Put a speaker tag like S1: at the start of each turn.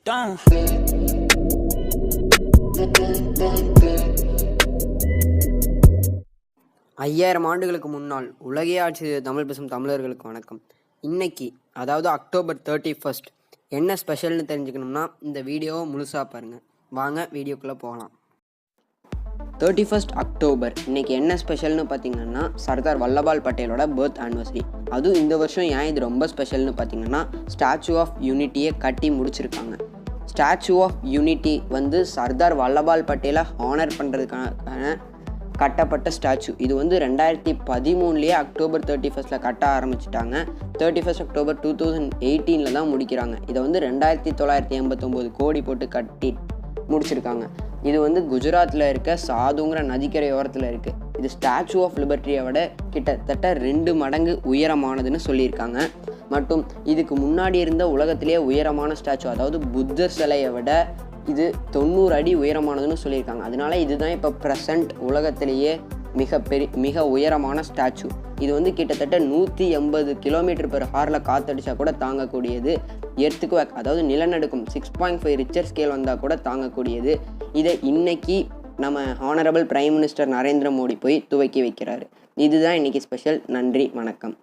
S1: Damn.
S2: 5000 ஆண்டுகளுக்கு முன்னால் உலகை ஆட்சி செய்த தமிழ் பேசும் தமிழர்களுக்கு வணக்கம். இன்னைக்கு அதாவது அக்டோபர் 31 என்ன ஸ்பெஷல்னு தெரிஞ்சுக்கணும்னா இந்த வீடியோவை முழுசாக பாருங்கள். வாங்க வீடியோக்குள்ளே போகலாம். 31 அக்டோபர் இன்னைக்கு என்ன ஸ்பெஷல்னு பார்த்தீங்கன்னா சர்தார் வல்லபாய் பட்டேலோட பர்த் ஆனிவர்சரி. அதுவும் இந்த வருஷம் ஏன் இது ரொம்ப ஸ்பெஷல்னு பார்த்தீங்கன்னா ஸ்டாச்சு ஆஃப் யூனிட்டியை கட்டி முடிச்சிருக்காங்க. ஸ்டாச்சு ஆஃப் யூனிட்டி வந்து சர்தார் வல்லபாய் பட்டேலை ஹானர் பண்ணுறதுக்கான கட்டப்பட்ட ஸ்டாச்சு. இது வந்து 2013 அக்டோபர் 31 கட்ட ஆரம்பிச்சிட்டாங்க. 31 அக்டோபர் 2018 தான் முடிக்கிறாங்க. இதை வந்து 2989 கோடி போட்டு கட்டி முடிச்சிருக்காங்க. இது வந்து குஜராத்தில் இருக்க சாதுங்கிற நதிக்கரை ஓரத்தில் இருக்குது. இது ஸ்டாச்சு ஆஃப் லிபர்ட்டியை விட கிட்டத்தட்ட 2 மடங்கு உயரமானதுன்னு சொல்லியிருக்காங்க. மற்றும் இதுக்கு முன்னாடி இருந்த உலகத்திலேயே உயரமான ஸ்டாச்சு, அதாவது புத்தர் சிலையை விட இது 90 அடி உயரமானதுன்னு சொல்லியிருக்காங்க. அதனால இதுதான் இப்போ ப்ரெசண்ட் உலகத்திலேயே மிக உயரமான ஸ்டாச்சு. இது வந்து கிட்டத்தட்ட 180 km/h காத்தடிச்சா கூட தாங்கக்கூடியது. எர்த்குவேக் அதாவது நிலநடுக்கம் 6.5 ரிக்டர் ஸ்கேல் வந்தால் கூட தாங்கக்கூடியது. இதை இன்னைக்கு நம்ம honourable prime minister Narendra Modi போய் துவக்கி வைக்கிறாரு. இதுதான் இன்னைக்கு ஸ்பெஷல். நன்றி, வணக்கம்.